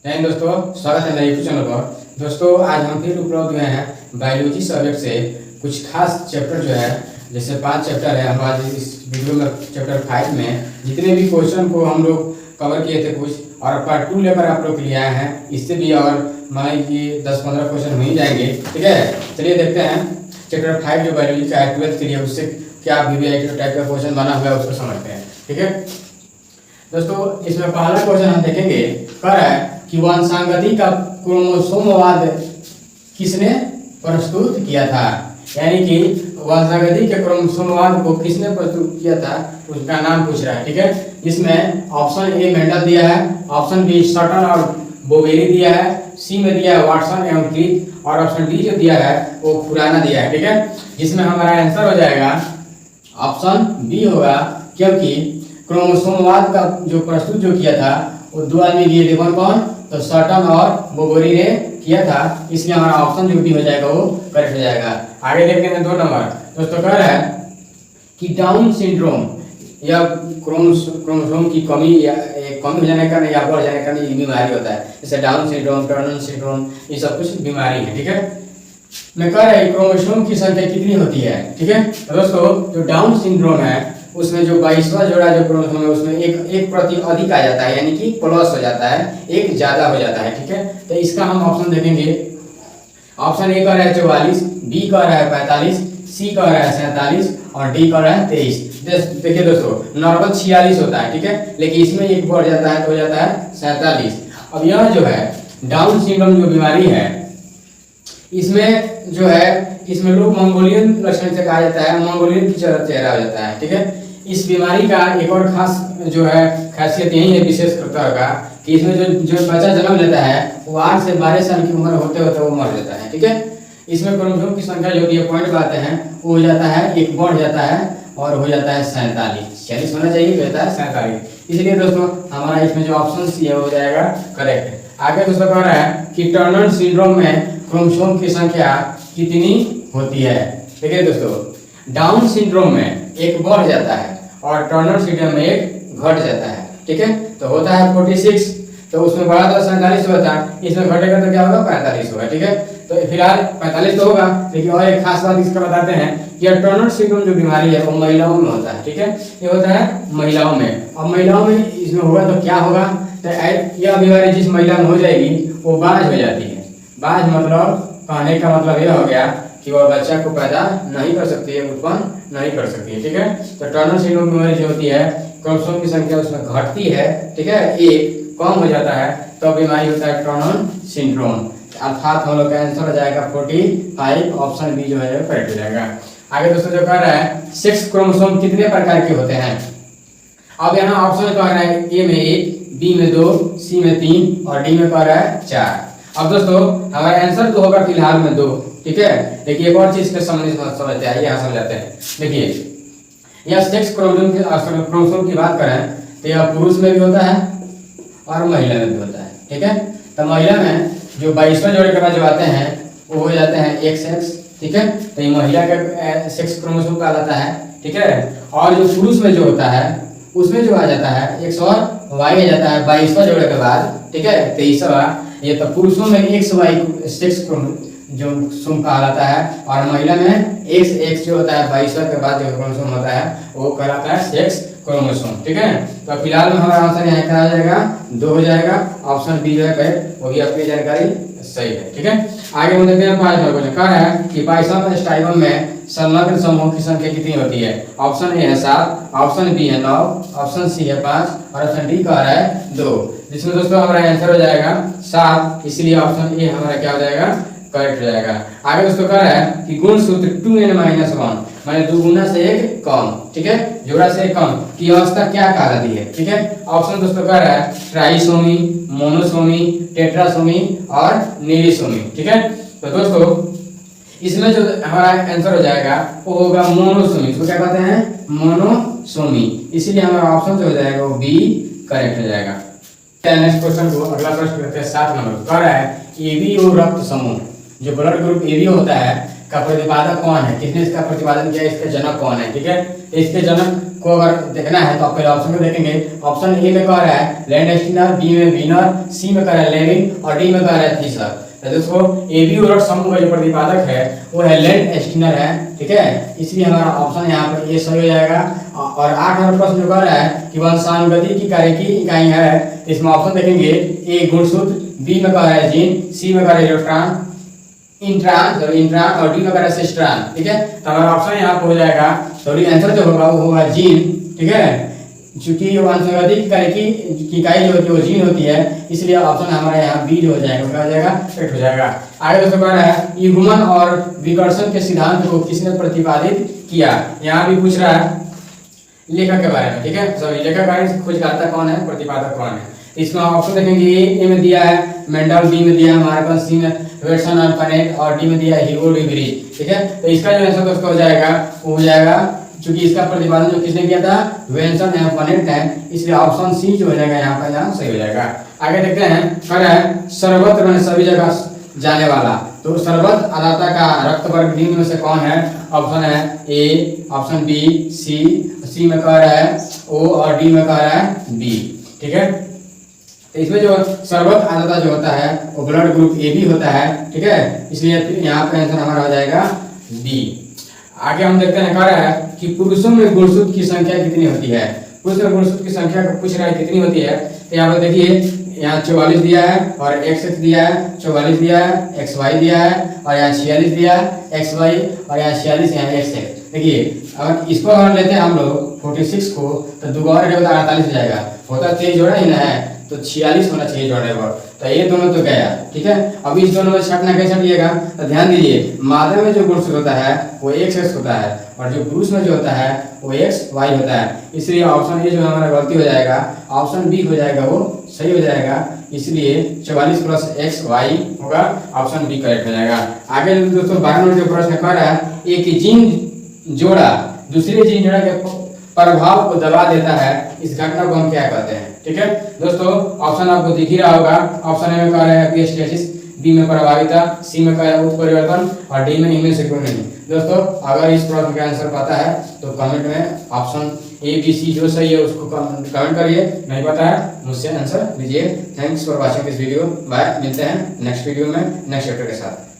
नहीं दोस्तों, स्वागत है मेरे यूट्यूब चैनल पर। दोस्तों आज हम फिर उपलब्ध हुए हैं बायोलॉजी सब्जेक्ट से कुछ खास चैप्टर जो है, जैसे 5 चैप्टर है। हम आज इस वीडियो में चैप्टर 5 में जितने भी क्वेश्चन को हम लोग कवर किए थे कुछ, और पार्ट 2 लेकर आप लोग के लिए आए हैं। इससे भी और मान लीजिए 10-15 क्वेश्चन हो ही जाएंगे। ठीक है, चलिए देखते हैं चैप्टर 5 जो बायोलॉजी का है 12th के लिए, उससे क्या वीवीआईटी टाइप का क्वेश्चन बना हुआ है उसको समझते हैं। ठीक है दोस्तों, इसमें पहला क्वेश्चन हम देखेंगे, कह रहा है कि वंशागति का क्रोमोसोमवाद किसने प्रस्तुत किया था। यानी कि वंशागति के क्रोमोसोमवाद को किसने प्रस्तुत किया था, उसका नाम पूछ रहा है। ठीक है, इसमें ऑप्शन ए मेंडल दिया है, ऑप्शन बी सटन और बोवेरी दिया है, सी में दिया है वाटसन एवं क्रिक, और ऑप्शन डी जो दिया है वो खुराना दिया है। ठीक है, जिसमें हमारा आंसर हो जाएगा ऑप्शन बी होगा, क्योंकि क्रोमोसोमवाद का जो प्रस्तुत जो किया था वो 2 आदमी किए थे। कौन? तो सटन और बोवेरी ने किया था, इसलिए हमारा ऑप्शन जो भी हो जाएगा वो करेक्ट हो जाएगा। आगे देखते हैं 2 नंबर। दोस्तों कह रहा है कि डाउन सिंड्रोम या क्रोमोसोम की कमी या कमी हो जाने का या बढ़ जाने का ये बीमारी होता है। जैसे डाउन सिंड्रोम, टर्नर सिंड्रोम, ये सब कुछ बीमारी है। ठीक है, मैं कह रहा है क्रोमोसोम की संख्या कितनी होती है। ठीक है, तो दोस्तों जो डाउन सिंड्रोम है उसमें जो 22वां जोड़ा जो क्रोमोसोम है उसमें एक प्रति अधिक आ जाता है, यानी कि प्लस हो जाता है, एक ज्यादा हो जाता है। ठीक है, तो इसका हम ऑप्शन देखेंगे। ऑप्शन ए कह रहा है 44, बी कह रहा है 45, सी कह रहा है 47 और डी कह रहा है 23। देखिए दोस्तों, नॉर्मल 46 होता है। ठीक है, लेकिन इसमें एक बढ़ जाता है तो हो जाता है 47। अब यह जो है डाउन सिंड्रोम जो बीमारी है, इसमें जो है इसमें लोग मंगोलियन लक्षण से कहा जाता है, मंगोलियन की चेहरा हो जाता है। ठीक है, इस बीमारी का एक और खास जो है खासियत यही है विशेष प्रकार का, कि इसमें जो बच्चा जन्म लेता है वो 8 से 12 साल की उम्र होते होते वो मर जाता है। ठीक है, इसमें क्रोमोसोम की संख्या जो भी पॉइंट पाते हैं वो हो जाता है, एक बढ़ जाता है और हो जाता है 47। 46 होना चाहिए, कहता है 47। इसलिए दोस्तों हमारा इसमें जो ऑप्शन सी है वो जाएगा करेक्ट। आगे दोस्तों कह रहा है कि टर्नर सिंड्रोम में क्रोमोसोम की संख्या कितनी होती है। ठीक है दोस्तों, डाउन सिंड्रोम में एक बढ़ जाता है और टर्नर सिंड्रोम में एक घट जाता है। ठीक है, तो होता है 46, तो उसमें बढ़ा तो 47 होता है, इसमें घटेगा तो क्या होगा 45 होगा। ठीक है, तो फिलहाल 45 तो होगा, लेकिन और एक खास बात इसका बताते हैं कि टर्नर सिंड्रोम जो बीमारी है वो महिलाओं में होता है। ठीक है, ये होता है महिलाओं में। अब महिलाओं में इसमें होगा तो क्या होगा, तो यह बीमारी जिस महिला में हो जाएगी वो बाज हो जाती है। बाज मतलब कहने का मतलब यह हो गया कि वह बच्चा को पैदा नहीं कर सकती है, उत्पन्न नहीं कर सकती है। ठीक है, तो टर्नर सिंड्रोम बीमारी जो होती है क्रोमोसोम की संख्या उसमें घटती है। ठीक है, एक कम हो जाता है तो बीमारी होता है टर्नर सिंड्रोम। अर्थात हम लोग का आंसर हो जाएगा 45, ऑप्शन बी जो है करेक्ट हो जाएगा। आगे दोस्तों जो कह रहा है सेक्स क्रोमोसोम कितने प्रकार के होते हैं। अब यहाँ ऑप्शन कह रहा है ए में 1, बी में 2, सी में 3 और डी में कह रहा है 4। अब दोस्तों हमारा आंसर तो होगा फिलहाल में 2। ठीक है, देखिए एक और चीज के समझते हैं, यहाँ समझाते हैं। देखिए यह सेक्स क्रोमोसोम की बात करें तो यह पुरुष में भी होता है और महिला में भी होता है। ठीक है, तो महिला में जो 22वां जोड़े के बाद जो आते हैं वो हो जाते हैं XX। ठीक है, तो ये महिला का सेक्स क्रोमोसोम कहलाता है। ठीक है, और जो पुरुष में जो होता है उसमें जो आ जाता है X और Y आ जाता है 22वां जोड़े के बाद। ठीक है, 23वां, ये तो पुरुषों में XY सेक्स जो क्रोमोसोम कहलाता है, और महिला में XX जो होता है 22वां के बाद जो क्रोमोसोम होता है वो कहलाता है सेक्स क्रोमोसोम। ठीक है, तो फिलहाल में हमारा आंसर यहाँ क्या आ जाएगा 2 हो जाएगा, ऑप्शन बी जो है करेक्ट, वो भी अपनी जानकारी सही है। ठीक है, आगे हम देखते हैं 5 नंबर क्वेश्चन। कह रहा है कि बाइसम स्टाइलम में संलग्न समूह की संख्या कितनी होती है। ऑप्शन ए है 7, ऑप्शन बी है 9, ऑप्शन सी है 5 और ऑप्शन डी कह रहा है 2, जिसमें दोस्तों हमारा आंसर हो जाएगा 7। इसलिए ऑप्शन ए हमारा क्या हो जाएगा करेक्ट हो जाएगा। आगे दोस्तों कह रहा है कि गुण सूत्र 2n-1 माने 2 गुना से 1 कम। ठीक है, जोड़ा से 1 कम की अवस्था क्या कहलाती है। ठीक है, ऑप्शन दोस्तों कह रहा है ट्राइसोमी, मोनोसोमी, टेट्रासोमी और नीलिसोमी। ठीक है, तो दोस्तों इसमें जो हमारा आंसर हो जाएगा वो होगा मोनोसोमी। इसको क्या कहते हैं मोनोसोमी, इसीलिए हमारा ऑप्शन जो हो जाएगा वो बी करेक्ट हो जाएगा। नेक्स्ट क्वेश्चन को अगला प्रश्न करते हैं 7 नंबर। कह रहा है एबीओ रक्त समूह जो ब्लड ग्रुप एबीओ होता है का प्रतिपादक कौन है, किसने इसका प्रतिपादन किया, इसका जनक कौन है। ठीक है, इसके जनक को अगर देखना है तो आप पहले ऑप्शन को देखेंगे। ऑप्शन ए में कह रहा है लैंड स्टीनर, बी में विनर, सी में कह रहा है लेविन और डी में कह रहा है थीसर। तो दोस्तों ए बी और समूह का जो प्रतिपादक है वो है लैंड स्टीनर है, ठीक है, इसलिए हमारा ऑप्शन यहाँ पर ये सही हो जाएगा। और 8 नंबर प्रश्न जो कह रहा है कि वंशानुगति की कार्य की इकाई है, इसमें ऑप्शन देखेंगे ए गुणसूत्र, बी में कह रहा है जीन, सी में कह रहा है इलेक्ट्रॉन इंट्रान और डी में कह रहा है सिस्ट्रान, ठीक है। तो हमारा ऑप्शन यहाँ पर हो जाएगा, तो आंसर जो होगा वो होगा जीन, ठीक है। चूंकि वंशानुगति की कार्य की इकाई जो होती है वो जीन होती है, इसलिए ऑप्शन हमारा यहाँ बी जो हो जाएगा, क्या हो जाएगा, करेक्ट हो जाएगा। आगे दोस्तों कह रहा है युग्मन और विकर्षण के सिद्धांत को किसने प्रतिपादित किया। यहाँ भी पूछ रहा है लेखक के बारे में, ठीक है। सॉरी लेखक बारे में खोजकर्ता कौन है, प्रतिपादक कौन है। इसमें ऑप्शन देखेंगे ए में दिया है मेंडल, बी में दिया है मार्कस, सी में वेटसन और पनेट और डी में दिया है ह्यूगो डुबरीज, ठीक है। तो इसका जो आंसर दोस्तों हो जाएगा वो हो जाएगा, क्योंकि इसका प्रतिपादन जो किसने किया था, वेटसन एंड पनेट है, इसलिए ऑप्शन सी जो हो जाएगा यहाँ पर यहाँ सही हो जाएगा। आगे देखते हैं, कह रहा है सर्वत्र में सभी जगह जाने वाला, तो सर्वत्र अदाता का रक्त वर्ग निम्न में से कौन है। ऑप्शन है ए, ऑप्शन बी, सी में कह रहा है ओ और डी में कह रहा है बी, ठीक है। तो इसमें जो सर्वत्र अदाता जो होता है वो ब्लड ग्रुप ए बी होता है, ठीक है, इसलिए यहाँ पे आंसर हमारा हो जाएगा बी। आगे हम देखते हैं, कह रहा है कि पुरुषों में गुणसूत्र की संख्या कितनी होती है। पुरुष में गुणसूत्र की संख्या पूछ रहा है कितनी होती है। तो यहाँ पर देखिए यहाँ 44 दिया है और XX दिया है, 44 दिया है, XY दिया है और यहाँ 46 दिया है XY और यहाँ 46 यहाँ XX। देखिए अगर इसको अगर लेते हैं हम लोग 46 को तो 2 और 48 हो जाएगा, होता 3 जोड़ा ही ना है, तो 46 होना चाहिए जोड़ने पर। तो ये दोनों तो गया, ठीक है। अब इस दोनों में छटना कैसे छटिएगा, तो ध्यान दीजिए मादा में जो गुणसूत्र होता है वो XX होता है और जो पुरुष में जो होता है वो XY होता है, इसलिए ऑप्शन ए जो हमारा गलती हो जाएगा, ऑप्शन बी हो जाएगा वो सही हो जाएगा, इसलिए 44 प्लस XY होगा, ऑप्शन बी करेक्ट हो जाएगा। आगे दोस्तों 12 नंबर जो प्रश्न कर रहा है, एक जीन जोड़ा दूसरे जीन जोड़ा के प्रभाव को दबा देता है, इस घटना को हम क्या कहते हैं, ठीक है। दोस्तों ऑप्शन आपको दिख ही रहा होगा, ऑप्शन ए में कह रहे हैं एपिस्टेसिस, बी में प्रभाविता, सी में कह रहा है उत्परिवर्तन और डी में इम्यून सिक्वेंसिंग। दोस्तों अगर इस प्रश्न का आंसर पता है तो कमेंट में ऑप्शन ए बी सी जो सही है उसको कमेंट करिए, नहीं पता है मुझसे आंसर दीजिए। Thanks for watching this video, bye, मिलते हैं नेक्स्ट वीडियो में नेक्स्ट चैप्टर के साथ।